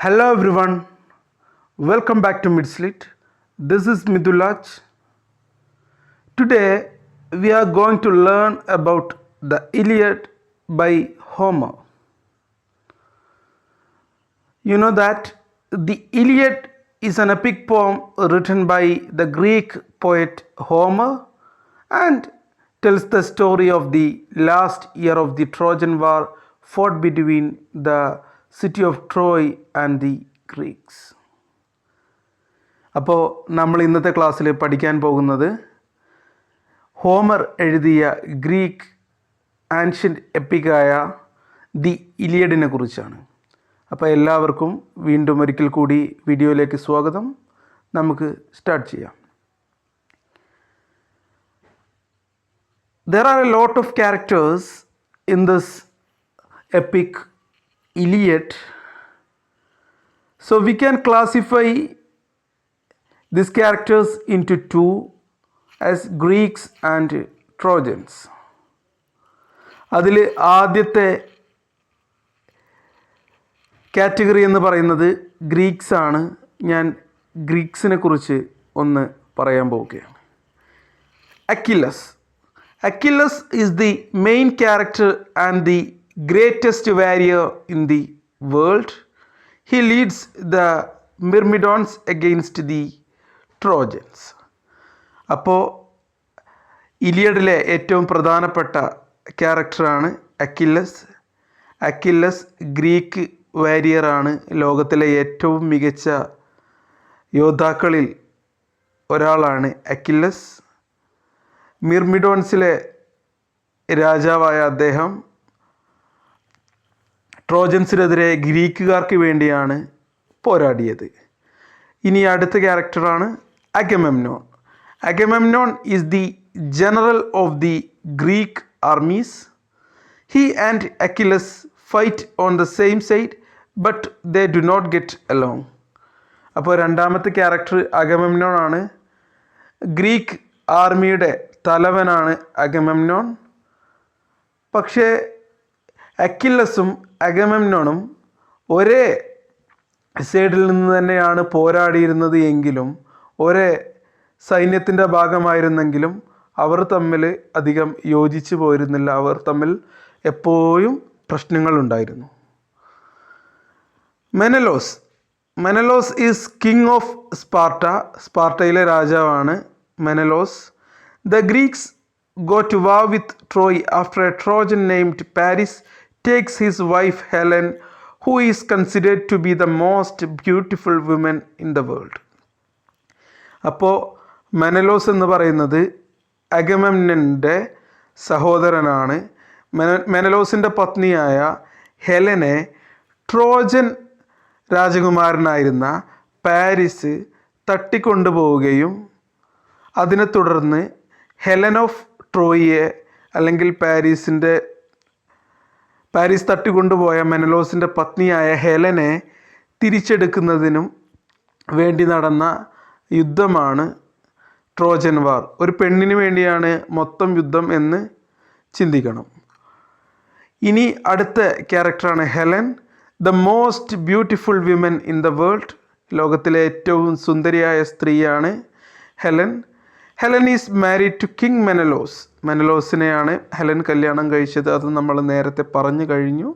Hello everyone, welcome back to Midslit. This is Midulaj. Today we are going to learn about the Iliad by Homer. You know that the Iliad is an epic poem written by the Greek poet Homer and tells the story of the last year of the Trojan War fought between the city of Troy and the Greeks. അപ്പോൾ നമ്മൾ ഇന്നത്തെ ക്ലാസ്സിൽ പഠിക്കാൻ പോകുന്നത് Homer എഴുതിയ Greek ancient എപ്പിക്കായ the ഇലിയഡിനെ കുറിച്ചാണ്. അപ്പോൾ എല്ലാവർക്കും വീണ്ടും ഒരിക്കൽ കൂടി വീഡിയോയിലേക്ക് സ്വാഗതം. നമുക്ക് സ്റ്റാർട്ട് ചെയ്യാം. There are a lot of characters in this epic Iliad. So we can classify these characters into two as Greeks and Trojans. അതിൽ ആദ്യത്തെ കാറ്റഗറി എന്ന് പറയുന്നത് ഗ്രീക്സ് ആണ്. ഞാൻ ഗ്രീക്സിനെ കുറിച്ച് ഒന്ന് പറയാൻ പോവുകയാണ്. Achilles is the main character and the greatest warrior in the world. He leads the Myrmidons against the Trojans. അപ്പോൾ ഇലിയഡിലെ ഏറ്റവും പ്രധാനപ്പെട്ട ക്യാരക്ടറാണ് അക്കില്ലസ് ഗ്രീക്ക് വാരിയറാണ്. ലോകത്തിലെ ഏറ്റവും മികച്ച യോദ്ധാക്കളിൽ ഒരാളാണ് അക്കില്ലസ്. മിർമിഡോൺസിലെ രാജാവായ അദ്ദേഹം ട്രോജൻസിനെതിരെ ഗ്രീക്കുകാർക്ക് വേണ്ടിയാണ് പോരാടിയത്. ഇനി അടുത്ത ക്യാരക്ടറാണ് Agamemnon is the general of the Greek armies. He and Achilles fight on the same side but they do not get along. അപ്പോൾ രണ്ടാമത്തെ ക്യാരക്ടർ അഗമെമ്നോൺ ആണ്. ഗ്രീക്ക് ആർമിയുടെ തലവനാണ് അഗമെമ്നോൺ. പക്ഷേ അക്കില്ലസും അഗമെമ്നോണും ഒരേ സൈഡിൽ നിന്ന് തന്നെയാണ് പോരാടിയിരുന്നത് എങ്കിലും ഒരേ സൈന്യത്തിൻ്റെ ഭാഗമായിരുന്നെങ്കിലും അവർ തമ്മിൽ അധികം യോജിച്ചു പോയിരുന്നില്ല. അവർ തമ്മിൽ എപ്പോഴും പ്രശ്നങ്ങളുണ്ടായിരുന്നു. മെനലോസ് ഈസ് കിങ് ഓഫ് സ്പാർട്ടയിലെ രാജാവാണ് മെനലോസ്. The Greeks go to war with Troy after a Trojan named Paris takes his wife Helen, who is considered to be the most beautiful woman in the world. അപ്പോൾ മെനലോസ് എന്ന് പറയുന്നത് അഗമെമ്നൻ്റെ സഹോദരനാണ്. മെനലോസിൻ്റെ പത്നിയായ ഹെലനെ Trojan രാജകുമാരനായിരുന്ന Paris തട്ടിക്കൊണ്ടുപോവുകയും അതിനെ തുടർന്ന് Helen of ട്രോയിയെ അല്ലെങ്കിൽ Paris തട്ടിക്കൊണ്ടുപോയ മെനലോസിൻ്റെ പത്നിയായ ഹെലനെ തിരിച്ചെടുക്കുന്നതിനും വേണ്ടി നടന്ന യുദ്ധമാണ് ട്രോജൻ വാർ. ഒരു പെണ്ണിന് വേണ്ടിയാണ് മൊത്തം യുദ്ധം എന്ന് ചിന്തിക്കണം. ഇനി അടുത്ത ക്യാരക്ടറാണ് Helen, the most beautiful women in the world. ലോകത്തിലെ ഏറ്റവും സുന്ദരിയായ സ്ത്രീയാണ് Helen. Helen is married to king മെനലോസിനെയാണ് ഹെലൻ കല്യാണം കഴിച്ചത്. അത് നമ്മൾ നേരത്തെ പറഞ്ഞു കഴിഞ്ഞു.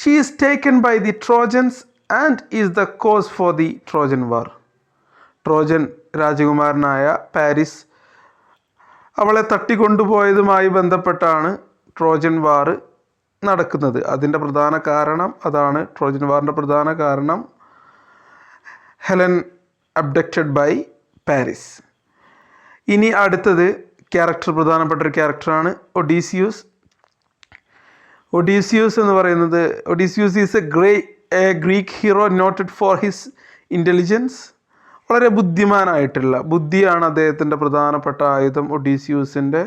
She is taken by the Trojans and is the cause for the Trojan war. Trojan രാജകുമാരനായ പാരിസ് അവളെ തട്ടിക്കൊണ്ടുപോയതുമായി ബന്ധപ്പെട്ടാണ് ട്രോജൻ വാർ നടക്കുന്നത്. അതിൻ്റെ പ്രധാന കാരണം അതാണ്. ട്രോജൻ വാറിൻ്റെ പ്രധാന കാരണം ഹെലൻ അബ്ഡക്റ്റഡ് ബൈ പാരിസ്. ഇനി അടുത്തത് പ്രധാനപ്പെട്ട ഒരു ക്യാരക്ടറാണ് ഒഡീസിയൂസ് എന്ന് പറയുന്നത്. Odysseus is a Greek hero noted for his intelligence. വളരെ ബുദ്ധിയാണ് അദ്ദേഹത്തിൻ്റെ പ്രധാനപ്പെട്ട ആയുധം. ഒഡീസിയൂസിൻ്റെ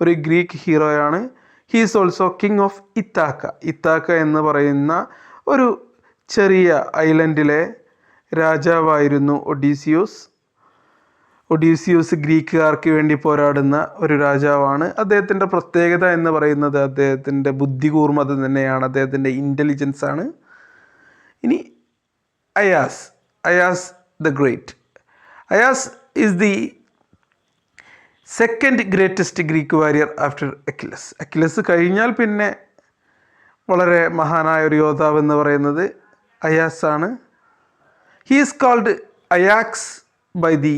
ഒരു ഗ്രീക്ക് ഹീറോയാണ്. He is also king of Ithaca എന്ന് പറയുന്ന ഒരു ചെറിയ ഐലൻഡിലെ രാജാവായിരുന്നു ഒഡീസിയൂസ് ഗ്രീക്കുകാർക്ക് വേണ്ടി പോരാടുന്ന ഒരു രാജാവാണ്. അദ്ദേഹത്തിൻ്റെ പ്രത്യേകത എന്ന് പറയുന്നത് അദ്ദേഹത്തിൻ്റെ ബുദ്ധികൂർമ്മത തന്നെയാണ്, അദ്ദേഹത്തിൻ്റെ ഇൻ്റലിജൻസ് ആണ്. ഇനി അയാസ് ദ ഗ്രേറ്റ്. അയാസ് is the second greatest Greek warrior after Achilles. Achilles കഴിഞ്ഞാൽ പിന്നെ വളരെ മഹാനായ ഒരു യോദ്ധാവ് എന്ന് പറയുന്നത് അയാസ് ആണ്. He is called Ajax by the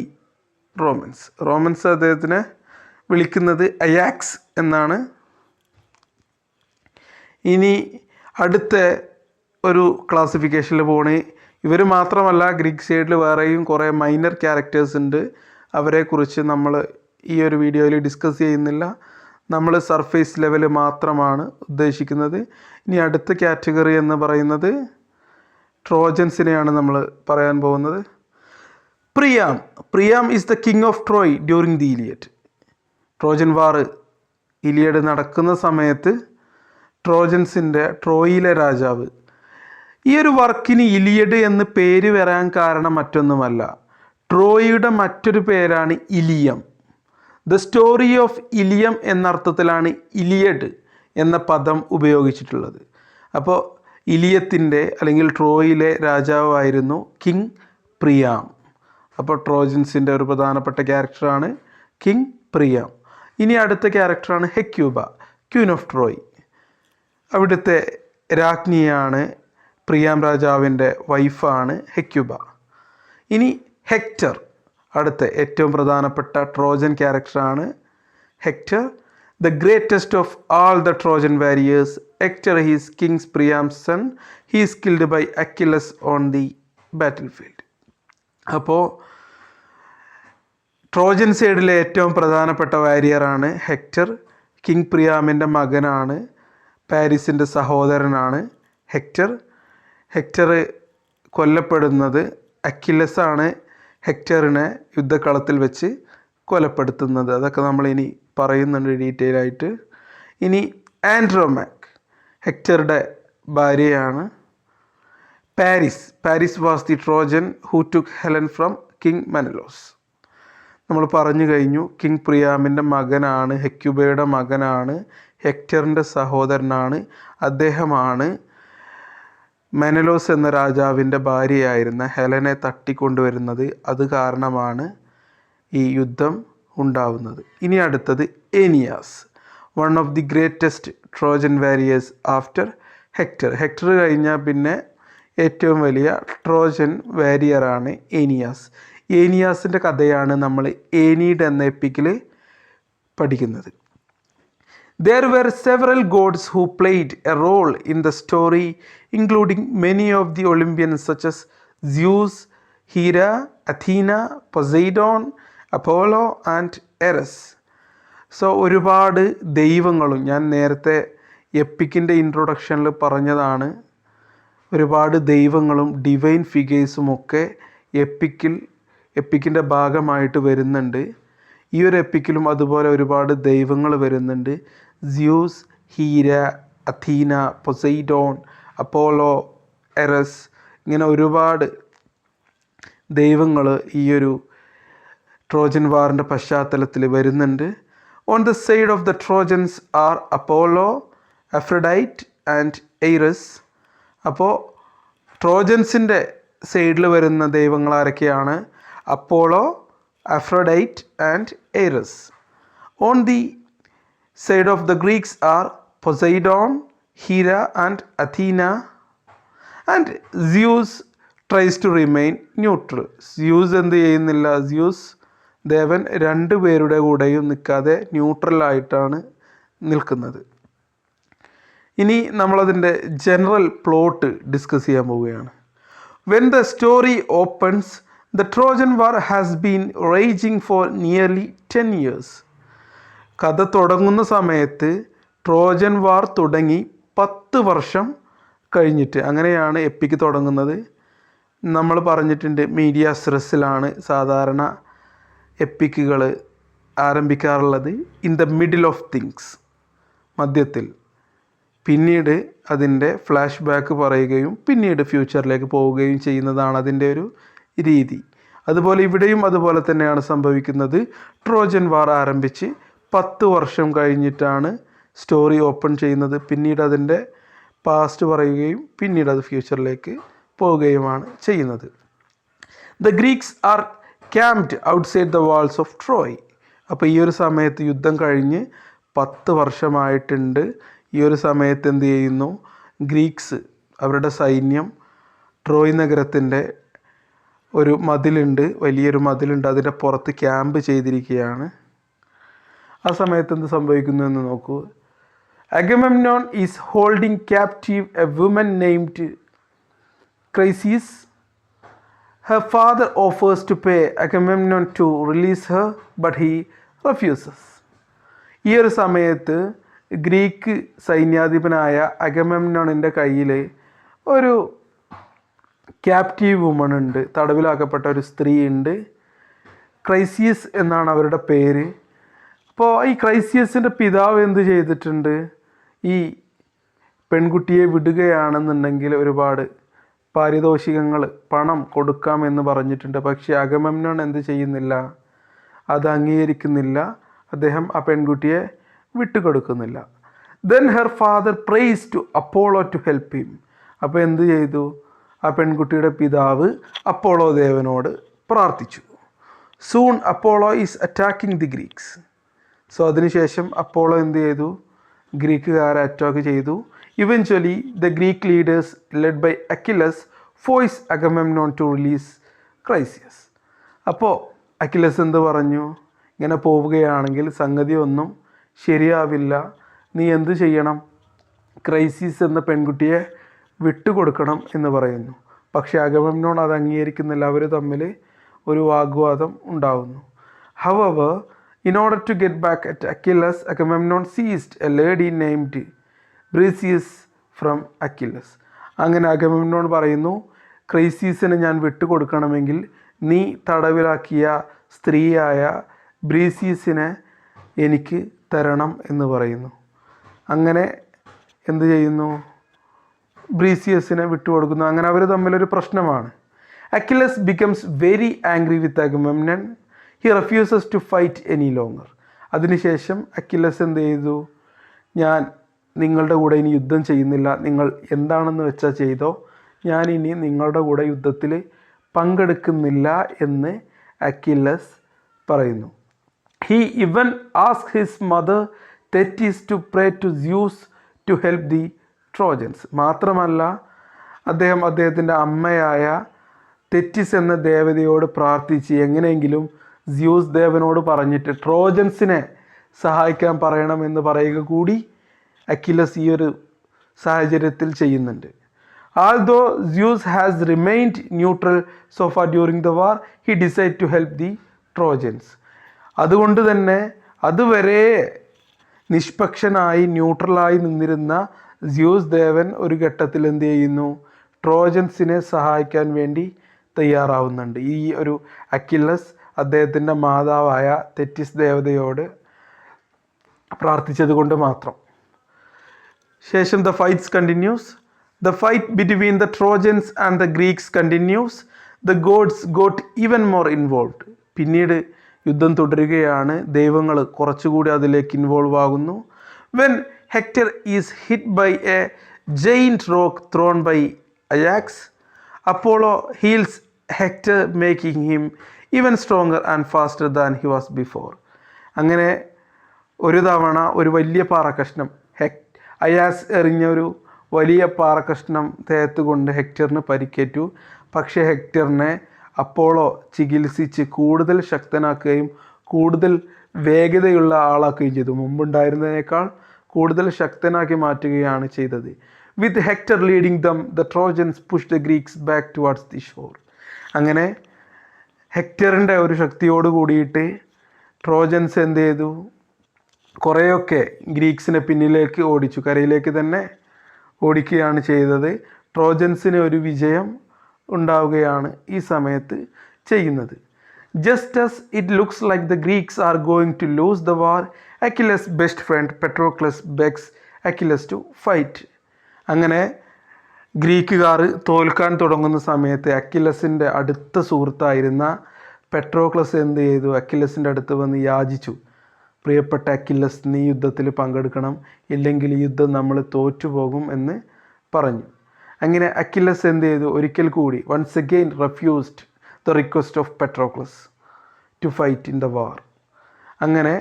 Romans അദ്ദേഹത്തിനെ വിളിക്കുന്നത് അയാക്സ് എന്നാണ്. ഇനി അടുത്ത ഒരു ക്ലാസിഫിക്കേഷനിൽ പോണേ. ഇവർ മാത്രമല്ല, ഗ്രീക്ക് സൈഡിൽ വേറെയും കുറേ മൈനർ ക്യാരക്ടേഴ്സ് ഉണ്ട്. അവരെക്കുറിച്ച് നമ്മൾ ഈ ഒരു വീഡിയോയിൽ ഡിസ്കസ് ചെയ്യുന്നില്ല. നമ്മൾ സർഫേസ് ലെവൽ മാത്രമാണ് ഉദ്ദേശിക്കുന്നത്. ഇനി അടുത്ത കാറ്റഗറി എന്ന് പറയുന്നത് ട്രോജൻസിനെയാണ് നമ്മൾ പറയാൻ പോകുന്നത്. Priam is the king of Troy during the Iliad. Trojan war Iliad നടക്കുന്ന സമയത്ത് ട്രോയിലെ രാജാവ്. ഈ ഒരു വർക്കിന് ഇലിയഡ് എന്ന് പേര് വരാൻ കാരണം മറ്റൊന്നുമല്ല, ട്രോയിയുടെ മറ്റൊരു പേരാണ് Ilium. The story of Ilium എന്നർത്ഥത്തിലാണ് ഇലിയഡ് എന്ന പദം ഉപയോഗിച്ചിട്ടുള്ളത്. അപ്പോൾ ഇലിയത്തിൻ്റെ അല്ലെങ്കിൽ ട്രോയിലെ രാജാവായിരുന്നു കിങ് പ്രിയാം. അപ്പോൾ ട്രോജൻസിൻ്റെ ഒരു പ്രധാനപ്പെട്ട ക്യാരക്ടറാണ് കിങ് പ്രിയാം. ഇനി അടുത്ത ക്യാരക്ടറാണ് ഹെക്യൂബ, ക്വീൻ ഓഫ് ട്രോയ്. അവിടുത്തെ രാജ്ഞിയാണ്, പ്രിയാം രാജാവിൻ്റെ വൈഫാണ് ഹെക്യൂബ. ഇനി ഹെക്ടർ, അടുത്ത ഏറ്റവും പ്രധാനപ്പെട്ട ട്രോജൻ ക്യാരക്ടറാണ് Hector. The greatest of all the Trojan warriors, Hector he's king's Priam's son, he's killed by Achilles on the battle field. അപ്പോൾ ട്രോജൻ സൈഡിലെ ഏറ്റവും പ്രധാനപ്പെട്ട വാരിയറാണ് ഹെക്ടർ. കിങ് പ്രിയാമിൻ്റെ മകനാണ്, പാരീസിൻ്റെ സഹോദരനാണ് ഹെക്ടർ കൊല്ലപ്പെടുന്നത് അക്കിലസ് ആണ്. ഹെക്ടറിനെ യുദ്ധക്കളത്തിൽ വെച്ച് കൊലപ്പെടുത്തുന്നത്. അതൊക്കെ നമ്മളിനി പറയുന്നുണ്ട് ഡീറ്റെയിൽ ആയിട്ട്. ഇനി ആൻഡ്രോമാക്ക് ഹെക്ടറുടെ ഭാര്യയാണ്. Paris was the Trojan who took Helen from king Menelaus. നമ്മൾ പറഞ്ഞു കഴിഞ്ഞു, കിങ് പ്രിയാമിൻ്റെ മകനാണ്, ഹെക്യൂബയുടെ മകനാണ്, ഹെക്ടറിൻ്റെ സഹോദരനാണ്. അദ്ദേഹമാണ് മെനലോസ് എന്ന രാജാവിൻ്റെ ഭാര്യയായിരുന്ന ഹെലനെ തട്ടിക്കൊണ്ടുവരുന്നത്. അത് കാരണമാണ് ഈ യുദ്ധം ഉണ്ടാവുന്നത്. ഇനി അടുത്തത് Aeneas, one of the greatest Trojan warriors after Hector. Hector കഴിഞ്ഞാൽ പിന്നെ ഏറ്റവും വലിയ ട്രോജൻ വാരിയറാണ് ഏനിയാസ്. ഏനിയാസിൻ്റെ കഥയാണ് നമ്മൾ ഏനീഡ് എന്ന എപ്പിക്കിൽ പഠിക്കുന്നത്. There were several gods who played a role in the story, including many of the Olympians such as Zeus, Hera, Athena, Poseidon, Apollo and Ares. So ഒരുപാട് ദൈവങ്ങളും, ഞാൻ നേരത്തെ എപ്പിക്കിൻ്റെ ഇൻട്രൊഡക്ഷനിൽ പറഞ്ഞതാണ്, ഒരുപാട് ദൈവങ്ങളും ഡിവൈൻ ഫിഗേഴ്സും ഒക്കെ എപ്പിക്കിൻ്റെ ഭാഗമായിട്ട് വരുന്നുണ്ട്. ഈ ഒരു എപ്പിക്കിലും അതുപോലെ ഒരുപാട് ദൈവങ്ങൾ വരുന്നുണ്ട്. Zeus, Hera, Athena, Poseidon, Apollo, Ares, ഇങ്ങനെ ഒരുപാട് ദൈവങ്ങൾ ഈ ഒരു ട്രോജൻ വാറിൻ്റെ പശ്ചാത്തലത്തിൽ വരുന്നുണ്ട്. On the side of the Trojans are Apollo, Aphrodite and Ares. അപ്പോൾ ട്രോജൻസിൻ്റെ സൈഡിൽ വരുന്ന ദൈവങ്ങൾ ആരൊക്കെയാണ്? Apollo, Aphrodite and Ares. On the side of the Greeks are Poseidon, Hera and Athena. And Zeus tries to remain neutral. Zeus എന്ത് ചെയ്യുന്നില്ല? Zeus ദേവൻ രണ്ടുപേരുടെ കൂടെയും നിൽക്കാതെ ന്യൂട്രലായിട്ടാണ് നിൽക്കുന്നത്. ഇനി നമ്മളതിൻ്റെ ജനറൽ പ്ലോട്ട് ഡിസ്കസ് ചെയ്യാൻ പോവുകയാണ്. When the story opens, the Trojan War has been raging for nearly 10 years. കഥ തുടങ്ങുന്ന സമയത്ത് ട്രോജൻ വാർ തുടങ്ങി 10 വർഷം കഴിഞ്ഞിട്ട്, അങ്ങനെയാണ് എപ്പിക്ക് തുടങ്ങുന്നത്. നമ്മൾ പറഞ്ഞിട്ടുണ്ട്, മീഡിയ സ്ട്രെസ്സിലാണ് സാധാരണ എപ്പിക്കുകൾ ആരംഭിക്കാറുള്ളത്. In the middle of things, മധ്യത്തിൽ. പിന്നീട് അതിൻ്റെ ഫ്ലാഷ് ബാക്ക് പറയുകയും പിന്നീട് ഫ്യൂച്ചറിലേക്ക് പോവുകയും ചെയ്യുന്നതാണ് അതിൻ്റെ ഒരു രീതി. അതുപോലെ ഇവിടെയും അതുപോലെ തന്നെയാണ് സംഭവിക്കുന്നത്. ട്രോജൻ വാർ ആരംഭിച്ച് 10 വർഷം കഴിഞ്ഞിട്ടാണ് സ്റ്റോറി ഓപ്പൺ ചെയ്യുന്നത്. പിന്നീട് അതിൻ്റെ പാസ്റ്റ് പറയുകയും പിന്നീട് അത് ഫ്യൂച്ചറിലേക്ക് പോവുകയുമാണ് ചെയ്യുന്നത്. The Greeks are camped outside the walls of Troy. അപ്പോൾ ഈ ഒരു സമയത്ത് യുദ്ധം കഴിഞ്ഞ് 10 വർഷമായിട്ടുണ്ട്. ഈ ഒരു സമയത്ത് എന്ത് ചെയ്യുന്നു, ഗ്രീക്സ് അവരുടെ സൈന്യം ട്രോയ് നഗരത്തിൻ്റെ ഒരു മതിലുണ്ട്, വലിയൊരു മതിലുണ്ട്, അതിൻ്റെ പുറത്ത് ക്യാമ്പ് ചെയ്തിരിക്കുകയാണ്. ആ സമയത്ത് എന്ത് സംഭവിക്കുന്നു എന്ന് നോക്കൂ. Agamemnon is holding captive a woman named Chryseis. Her father offers to pay Agamemnon to release her, but he refuses. ഈ ഒരു സമയത്ത് ഗ്രീക്ക് സൈന്യാധിപനായ അഗമെമ്നോണിൻ്റെ കയ്യിൽ ഒരു ക്യാപ്റ്റീവ് വുമൺ ഉണ്ട്, തടവിലാക്കപ്പെട്ട ഒരു സ്ത്രീ ഉണ്ട്. ക്രൈസിയസ് എന്നാണ് അവരുടെ പേര്. അപ്പോൾ ഈ ക്രൈസിയസിൻ്റെ പിതാവ് എന്ത് ചെയ്തിട്ടുണ്ട്, ഈ പെൺകുട്ടിയെ വിടുകയാണെന്നുണ്ടെങ്കിൽ ഒരുപാട് പാരിതോഷികങ്ങൾ, പണം കൊടുക്കാമെന്ന് പറഞ്ഞിട്ടുണ്ട്. പക്ഷേ അഗമെമ്നോൺ എന്ത് ചെയ്യുന്നില്ല, അത് അംഗീകരിക്കുന്നില്ല. അദ്ദേഹം ആ പെൺകുട്ടിയെ വിട്ടുകൊടുക്കുന്നില്ല. Then her father prays to Apollo to help him. അപ്പോൾ എന്ത് ചെയ്തു, ആ പെൺകുട്ടിയുടെ പിതാവ് അപ്പോളോ ദേവനോട് പ്രാർത്ഥിച്ചു. Soon Apollo is attacking the Greeks. So അതിനുശേഷം അപ്പോളോ എന്ത് ചെയ്തു, ഗ്രീക്കുകാരെ അറ്റാക്ക് ചെയ്തു. Eventually, the Greek leaders led by Achilles forced Agamemnon to release Chryseis. അപ്പോൾ അക്കിലസ് എന്ത് പറഞ്ഞു, ഇങ്ങനെ പോവുകയാണെങ്കിൽ സംഗതി ഒന്നും ശരിയാവില്ല, നീ എന്ത് ചെയ്യണം, ക്രൈസിസ് എന്ന പെൺകുട്ടിയെ വിട്ടുകൊടുക്കണം എന്ന് പറയുന്നു. പക്ഷേ അഗമെമ്നോൺ അത് അംഗീകരിക്കുന്നില്ല. അവർ തമ്മിൽ ഒരു വാഗ്വാദം ഉണ്ടാകുന്നു. However, in order to get back at Achilles, Agamemnon seized a lady named Briseis from Achilles. അങ്ങനെ അഗമെമ്നോൺ പറയുന്നു, ക്രൈസീസിനെ ഞാൻ വിട്ടുകൊടുക്കണമെങ്കിൽ നീ തടവിലാക്കിയ സ്ത്രീയായ ബ്രീസിയസിനെ എനിക്ക് തരണം എന്ന് പറയുന്നു. അങ്ങനെ എന്ത് ചെയ്യുന്നു, ബ്രീസിയസിനെ വിട്ടുകൊടുക്കുന്നു. അങ്ങനെ അവർ തമ്മിലൊരു പ്രശ്നമാണ്. Achilles becomes very angry with Agamemnon. He refuses to fight any longer. അതിനുശേഷം അക്കിലസ് എന്ത് ചെയ്തു, ഞാൻ നിങ്ങളുടെ കൂടെ ഇനി യുദ്ധം ചെയ്യുന്നില്ല, നിങ്ങൾ എന്താണെന്ന് വെച്ചാൽ ചെയ്തോ, ഞാൻ ഇനി നിങ്ങളുടെ കൂടെ യുദ്ധത്തിൽ പങ്കെടുക്കുന്നില്ല എന്ന് അക്കിലസ് പറയുന്നു. He even ask his mother Thetis to pray to Zeus to help the Trojans. മാത്രമല്ല അദ്ദേഹത്തിൻ്റെ അമ്മയായ തെറ്റിസ് എന്ന ദേവതയോട് പ്രാർത്ഥിച്ച് എങ്ങനെയെങ്കിലും സ്യൂസ് ദേവനോട് പറഞ്ഞിട്ട് ട്രോജൻസിനെ സഹായിക്കാൻ പറയണമെന്ന് പറയുക കൂടി അക്കിലസ് ഈ ഒരു സാഹചര്യത്തിൽ ചെയ്യുന്നുണ്ട്. Although Zeus has remained neutral so far during the war, he decided to help the Trojans. അതുകൊണ്ട് തന്നെ അതുവരെ നിഷ്പക്ഷനായി ന്യൂട്രലായി നിന്നിരുന്ന സ്യൂസ് ദേവൻ ഒരു ഘട്ടത്തിൽ എന്ത് ചെയ്യുന്നു, ട്രോജൻസിനെ സഹായിക്കാൻ വേണ്ടി തയ്യാറാവുന്നുണ്ട്. ഈ ഒരു അക്കിലസ് അദ്ദേഹത്തിൻ്റെ മാതാവായ തെറ്റിസ് ദേവതയോട് പ്രാർത്ഥിച്ചത് കൊണ്ട് മാത്രം. ശേഷം the fights continues. The fight between the Trojans and the Greeks continues. The gods got even more involved. പിന്നീട് യുദ്ധം തുടരുകയാണ്. ദൈവങ്ങൾ കുറച്ചുകൂടി അതിലേക്ക് ഇൻവോൾവ് ആകുന്നു. When Hector is hit by a giant rock thrown by Ajax, Apollo heals Hector, making him even stronger and faster than he was before. അങ്ങനെ ഒരു തവണ ഒരു വലിയ പാറക്കഷ്ണം, അയാസ് എറിഞ്ഞൊരു വലിയ പാറക്കഷ്ണം ദേഹത്ത് കൊണ്ട് ഹെക്ടറിന് പരിക്കേറ്റു. പക്ഷേ ഹെക്ടറിനെ അപ്പോളോ ചികിത്സിച്ച് കൂടുതൽ ശക്തനാക്കുകയും കൂടുതൽ വേഗതയുള്ള ആളാക്കുകയും ചെയ്തു. മുമ്പുണ്ടായിരുന്നതിനേക്കാൾ കൂടുതൽ ശക്തനാക്കി മാറ്റുകയാണ് ചെയ്തത്. With Hector leading them the Trojans push the Greeks back towards the shore. അങ്ങനെ ഹെക്ടറിൻ്റെ ഒരു ശക്തിയോട് കൂടിയിട്ട് ട്രോജൻസ് എന്ത് ചെയ്തു, കുറേയൊക്കെ ഗ്രീക്സിനെ പിന്നിലേക്ക് ഓടിച്ചു, കരയിലേക്ക് തന്നെ ഓടിക്കുകയാണ് ചെയ്തത്. ട്രോജൻസിന് ഒരു വിജയം ഉണ്ടാവുകയാണ് ഈ സമയത്ത് ചെയ്യുന്നത്. Just as it looks like the Greeks are going to lose the war, Achilles' best friend Patroclus begs Achilles to fight. അങ്ങനെ ഗ്രീക്കുകാർ തോൽക്കാൻ തുടങ്ങുന്ന സമയത്ത് അക്കിലസിൻ്റെ അടുത്ത സുഹൃത്തായിരുന്ന പെട്രോക്ലസ് എന്ത് ചെയ്തു, അക്കിലസിൻ്റെ അടുത്ത് വന്ന് യാചിച്ചു, പ്രിയപ്പെട്ട അക്കിലസ്, നീ യുദ്ധത്തിൽ പങ്കെടുക്കണം, ഇല്ലെങ്കിൽ ഈ യുദ്ധം നമ്മൾ തോറ്റുപോകും എന്ന് പറഞ്ഞു. അങ്ങനെ അക്കില്ലസ് എന്ത് ചെയ്തു? ഒരിക്കൽ കൂടി once again refused the request of Patroclus to fight in the war. അങ്ങനെ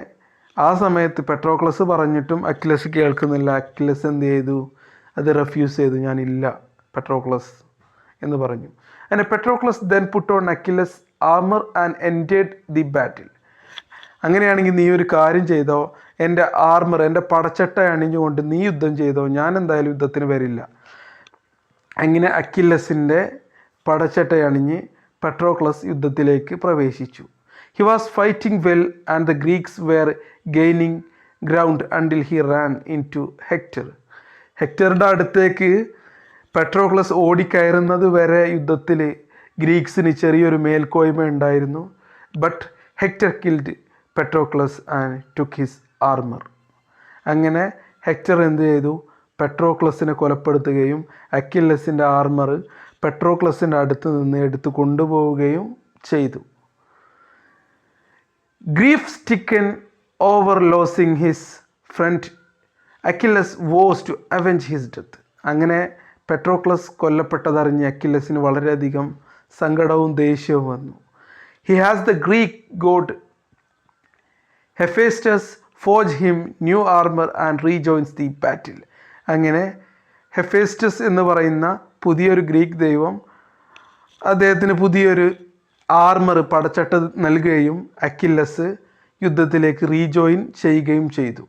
ആ സമയത്ത് പെട്രോക്ലസ് പറഞ്ഞിട്ടും അക്കില്ലസ് കേൾക്കുന്നില്ല. അക്കില്ലസ് എന്ത് ചെയ്തു? അത് റെഫ്യൂസ് ചെയ്തു. ഞാനില്ല പെട്രോക്ലസ് എന്ന് പറഞ്ഞു. അങ്ങനെ Patroclus then put on Achilles armour and entered the battle. അങ്ങനെയാണെങ്കിൽ നീ ഒരു കാര്യം ചെയ്തോ, എൻ്റെ ആർമർ, എൻ്റെ പടച്ചട്ട അണിഞ്ഞുകൊണ്ട് നീ യുദ്ധം ചെയ്തോ, ഞാൻ എന്തായാലും യുദ്ധത്തിന് വരില്ല. അങ്ങനെ അക്കില്ലസിൻ്റെ പടച്ചട്ട അണിഞ്ഞ് പെട്രോക്ലസ് യുദ്ധത്തിലേക്ക് പ്രവേശിച്ചു. He was fighting well and the Greeks were gaining ground until he ran into Hector. ഹെക്ടറുടെ അടുത്തേക്ക് പെട്രോക്ലസ് ഓടിക്കയറുന്നത് വരെ യുദ്ധത്തിൽ ഗ്രീക്സിന് ചെറിയൊരു മേൽക്കോയ്മ ഉണ്ടായിരുന്നു. But Hector killed Patroclus and took his armour. അങ്ങനെ ഹെക്ടർ എന്ത് ചെയ്തു? പെട്രോക്ലസിനെ കൊലപ്പെടുത്തുകയും അക്കില്ലസിൻ്റെ ആർമർ പെട്രോക്ലസിൻ്റെ അടുത്ത് നിന്ന് എടുത്ത് കൊണ്ടുപോവുകയും ചെയ്തു. Grief stricken over losing his friend Achilles vows to avenge his death. അങ്ങനെ പെട്രോക്ലസ് കൊല്ലപ്പെട്ടതറിഞ്ഞ് അക്കില്ലസിന് വളരെയധികം സങ്കടവും ദേഷ്യവും വന്നു. He has the Greek god Hephaestus forge him new armour and rejoins the battle. അങ്ങനെ ഹെഫേസ്റ്റസ് എന്ന് പറയുന്ന പുതിയൊരു ഗ്രീക്ക് ദൈവം അദ്ദേഹത്തിന് പുതിയൊരു ആർമർ, പടച്ചട്ട നൽകുകയും അക്കില്ലസ് യുദ്ധത്തിലേക്ക് റീജോയിൻ ചെയ്യുകയും ചെയ്തു.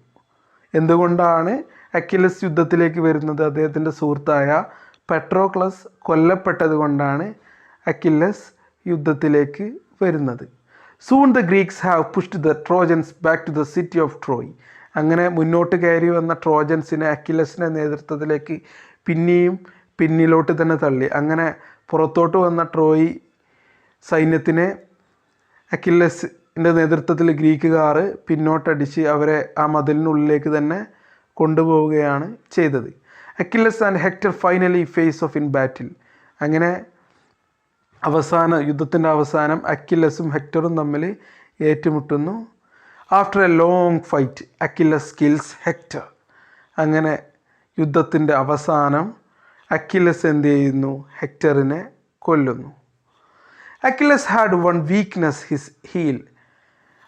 എന്തുകൊണ്ടാണ് അക്കില്ലസ് യുദ്ധത്തിലേക്ക് വരുന്നത്? അദ്ദേഹത്തിൻ്റെ സുഹൃത്തായ പെട്രോക്ലസ് കൊല്ലപ്പെട്ടത് കൊണ്ടാണ് അക്കില്ലസ് യുദ്ധത്തിലേക്ക് വരുന്നത്. Soon the Greeks have pushed the Trojans back to the city of Troy. അങ്ങനെ മുന്നോട്ട് കയറി വന്ന ട്രോജൻസിനെ അക്കില്ലസിൻ്റെ നേതൃത്വത്തിലേക്ക് പിന്നെയും പിന്നിലോട്ട് തന്നെ തള്ളി. അങ്ങനെ പുറത്തോട്ട് വന്ന ട്രോയ് സൈന്യത്തിനെ അക്കില്ലസിൻ്റെ നേതൃത്വത്തിൽ ഗ്രീക്കുകാർ പിന്നോട്ടടിച്ച് അവരെ ആ മതിലിനുള്ളിലേക്ക് തന്നെ കൊണ്ടുപോവുകയാണ് ചെയ്തത്. Achilles and Hector finally face off in battle. അങ്ങനെ യുദ്ധത്തിൻ്റെ അവസാനം അക്കില്ലസും ഹെക്ടറും തമ്മിൽ ഏറ്റുമുട്ടുന്നു. After a long fight Achilles kills Hector. അങ്ങനെ യുദ്ധത്തിൻ്റെ അവസാനം അക്കില്ലസ് എന്ത് ചെയ്യുന്നു? ഹെക്ടറിനെ കൊല്ലുന്നു. Achilles had one weakness, his heel.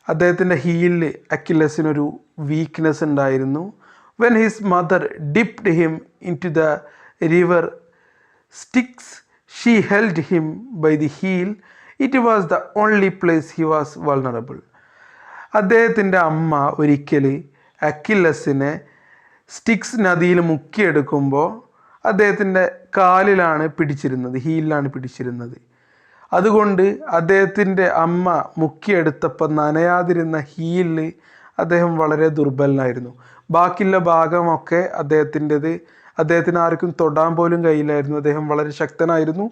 അദ്ദേഹത്തിൻ്റെ ഹീലിൽ അക്കില്ലസിനൊരു വീക്ക്നെസ് ഉണ്ടായിരുന്നു. When his mother dipped him into the river Styx she held him by the heel. It was the only place he was vulnerable. അദ്ദേഹത്തിൻ്റെ അമ്മ ഒരിക്കൽ അക്കില്ലസിനെ sticks നദിയിൽ മുക്കിയെടുക്കുമ്പോൾ അദ്ദേഹത്തിൻ്റെ കാലിലാണ് പിടിച്ചിരുന്നത്, ഹീലിലാണ് പിടിച്ചിരുന്നത്. അതുകൊണ്ട് അദ്ദേഹത്തിൻ്റെ അമ്മ മുക്കിയെടുത്തപ്പോൾ നനയാതിരുന്ന ഹീലിൽ അദ്ദേഹം വളരെ ദുർബലനായിരുന്നു. ബാക്കിയുള്ള ഭാഗമൊക്കെ അദ്ദേഹത്തിന് ആർക്കും തൊടാൻ പോലും കഴിയില്ലായിരുന്നു. അദ്ദേഹം വളരെ ശക്തനായിരുന്നു.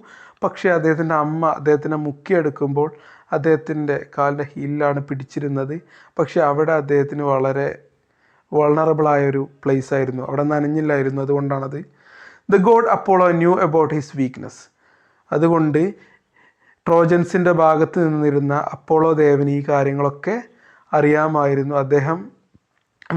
പക്ഷേ അദ്ദേഹത്തിൻ്റെ അമ്മ അദ്ദേഹത്തിനെ മുക്കിയെടുക്കുമ്പോൾ അദ്ദേഹത്തിൻ്റെ കാലിൻ്റെ ഹീലിലാണ് പിടിച്ചിരുന്നത്. പക്ഷേ അവിടെ അദ്ദേഹത്തിന് വളരെ വൾണറബിളായൊരു പ്ലേസ് ആയിരുന്നു, അവിടെ നനഞ്ഞില്ലായിരുന്നു. അതുകൊണ്ടാണത്. The god Apollo knew about his weakness. അതുകൊണ്ട് ട്രോജൻസിൻ്റെ ഭാഗത്ത് നിന്നിരുന്ന അപ്പോളോ ദേവന് ഈ കാര്യങ്ങളൊക്കെ അറിയാമായിരുന്നു. അദ്ദേഹം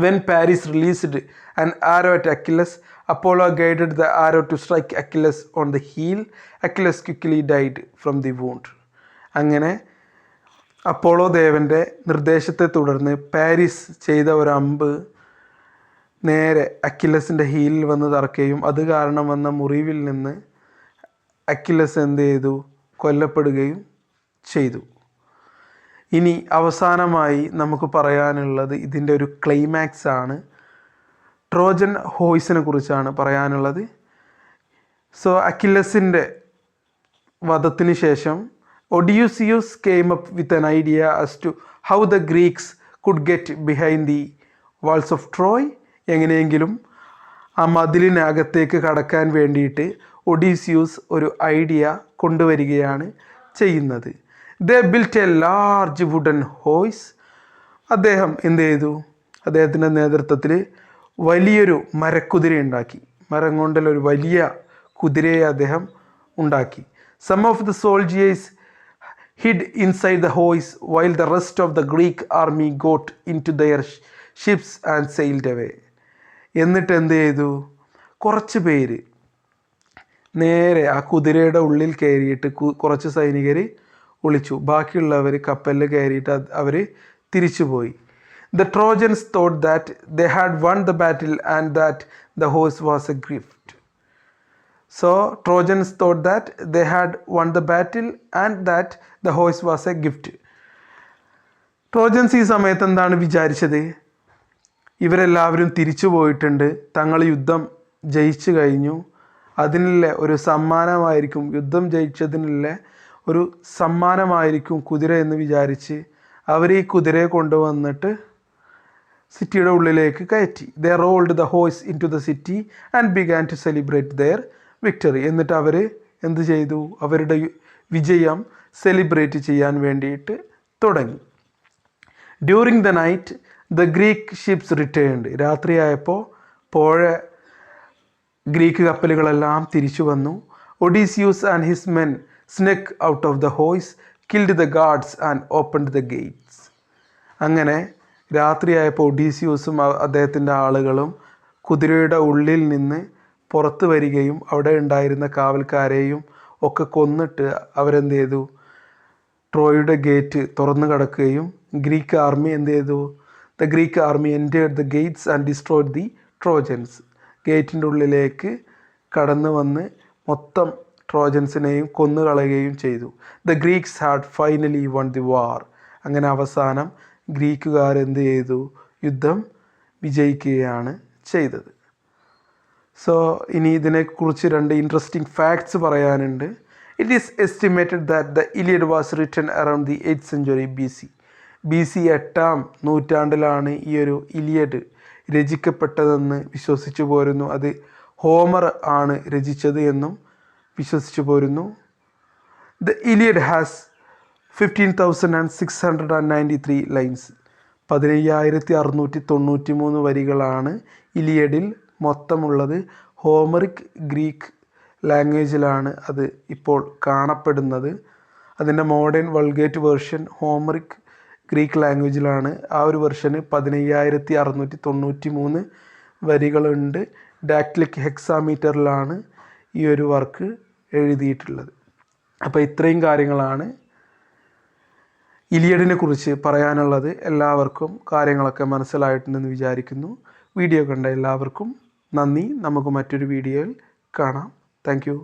when Paris released an arrow at Achilles, Apollo guided the arrow to strike Achilles on the heel. Achilles quickly died from the wound. അങ്ങനെ അപ്പോളോ ദേവൻ്റെ നിർദ്ദേശത്തെ തുടർന്ന് പാരീസ് ചെയ്ത ഒരു അമ്പ് നേരെ അക്കില്ലസിൻ്റെ ഹീലിൽ വന്ന് തറക്കുകയും അത് കാരണം വന്ന മുറിവിൽ നിന്ന് അക്കില്ലസ് എന്ത് ചെയ്തു? കൊല്ലപ്പെടുകയും ചെയ്തു. ഇനി അവസാനമായി നമുക്ക് പറയാനുള്ളത് ഇതിൻ്റെ ഒരു ക്ലൈമാക്സ് ആണ്. ട്രോജൻ ഹോഴ്സിനെ കുറിച്ചാണ് പറയാനുള്ളത്. സോ അക്കില്ലസിൻ്റെ വധത്തിന് ശേഷം Odysseus came up with an idea as to how the Greeks could get behind the walls of Troy. എങ്ങനെയെങ്കിലും ആ മതിലിനകത്തേക്ക് കടക്കാൻ വേണ്ടിയിട്ട് ഒഡീസിയൂസ് ഒരു ഐഡിയ കൊണ്ടുവരികയാണ് ചെയ്യുന്നത്. They built a large wooden horse. അദ്ദേഹം എന്ത് ചെയ്തു? അദ്ദേഹത്തിൻ്റെ നേതൃത്വത്തിൽ വലിയൊരു മരക്കുതിര ഉണ്ടാക്കി. മരം കൊണ്ടുള്ള ഒരു വലിയ കുതിരയെ അദ്ദേഹം ഉണ്ടാക്കി. Some of the soldiers hid inside the horse while the rest of the Greek army got into their ships and sailed away. എന്നിട്ട് എന്ത് ചെയ്തു? കുറച്ച് പേര് നേരെ ആ കുതിരയുടെ ഉള്ളിൽ കയറിയിട്ട് കുറച്ച് സൈനികർ ഒളിച്ചു. ബാക്കിയുള്ളവർ കപ്പലിൽ കയറിയിട്ട് അവർ തിരിച്ചുപോയി. The Trojans thought that they had won the battle and that the horse was a gift. So Trojans thought that they had won the battle and that the horse was a gift. Trojans ഈ സമയത്ത് എന്താണ് വിചാരിച്ചത്? ഇവരെല്ലാവരും തിരിച്ചു പോയിട്ടുണ്ട്, തങ്ങൾ യുദ്ധം ജയിച്ചു കഴിഞ്ഞു, അതിനുള്ള ഒരു സമ്മാനമായിരിക്കും, യുദ്ധം ജയിച്ചതിനുള്ള ഒരു സമ്മാനമായിരിക്കും കുതിര എന്ന് വിചാരിച്ച് അവർ ഈ കുതിരയെ കൊണ്ടുവന്നിട്ട് സിറ്റിയുടെ ഉള്ളിലേക്ക് കയറ്റി. They rolled the horse into the city and began to celebrate their victory. എന്നിട്ട് അവർ എന്ത് ചെയ്തു? അവരുടെ വിജയം സെലിബ്രേറ്റ് ചെയ്യാൻ വേണ്ടിയിട്ട് തുടങ്ങി. During the night, the Greek ships returned. രാത്രിയായപ്പോൾ ഗ്രീക്ക് കപ്പലുകളെല്ലാം തിരിച്ചു വന്നു. Odysseus and his men snuck out of the horse, killed the guards and opened the gates. അങ്ങനെ രാത്രിയായപ്പോൾ ഒഡീസിയൂസും അദ്ദേഹത്തിൻ്റെ ആളുകളും കുതിരയുടെ ഉള്ളിൽ നിന്ന് പുറത്തു വരികയും അവിടെ ഉണ്ടായിരുന്ന കാവൽക്കാരെയും ഒക്കെ കൊന്നിട്ട് അവരെന്ത് ചെയ്തു? ട്രോയുടെ ഗേറ്റ് തുറന്നു കിടക്കുകയും ഗ്രീക്ക് ആർമി എന്ത് ചെയ്തു? The Greek army entered the gates and destroyed the Trojans. ഗേറ്റിൻ്റെ ഉള്ളിലേക്ക് കടന്നു വന്ന് മൊത്തം ട്രോജൻസിനെയും കൊന്നുകളയുകയും ചെയ്തു. The Greeks had finally won the war. അങ്ങനെ അവസാനം ഗ്രീക്കുകാർ എന്ത് ചെയ്തു? യുദ്ധം വിജയിക്കുകയാണ് ചെയ്തത്. സോ ഇനി ഇതിനെക്കുറിച്ച് 2 ഇൻട്രസ്റ്റിംഗ് ഫാക്ട്സ് പറയാനുണ്ട്. It is estimated that the Iliad was written around the 8th century BC. BC 8ാം നൂറ്റാണ്ടിലാണ് ഈ ഒരു ഇലിയഡ് രചിക്കപ്പെട്ടതെന്ന് വിശ്വസിച്ചു പോരുന്നു. അത് ഹോമർ ആണ് രചിച്ചത് എന്നും വിശ്വസിച്ചു പോരുന്നു. The Iliad has 15,693 lines. 15,693 വരികളാണ് ഇലിയഡിൽ മൊത്തമുള്ളത്. ഹോമറിക് ഗ്രീക്ക് ലാംഗ്വേജിലാണ് അത് ഇപ്പോൾ കാണപ്പെടുന്നത്. അതിൻ്റെ modern vulgate version Homeric Greek ലാംഗ്വേജിലാണ്. ആ ഒരു വെർഷന് 15,693 വരികളുണ്ട്. ഡാക്ടിലിക് ഹെക്സാമീറ്ററിലാണ് ഈ ഒരു വർക്ക് എഴുതിയിട്ടുള്ളത്. അപ്പോൾ ഇത്രയും കാര്യങ്ങളാണ് ഇലിയഡിനെ കുറിച്ച് പറയാനുള്ളത്. എല്ലാവർക്കും കാര്യങ്ങളൊക്കെ മനസ്സിലായിട്ടുണ്ടെന്ന് വിചാരിക്കുന്നു. വീഡിയോ കണ്ട എല്ലാവർക്കും നന്ദി. നമുക്ക് മറ്റൊരു വീഡിയോയിൽ കാണാം. Thank you.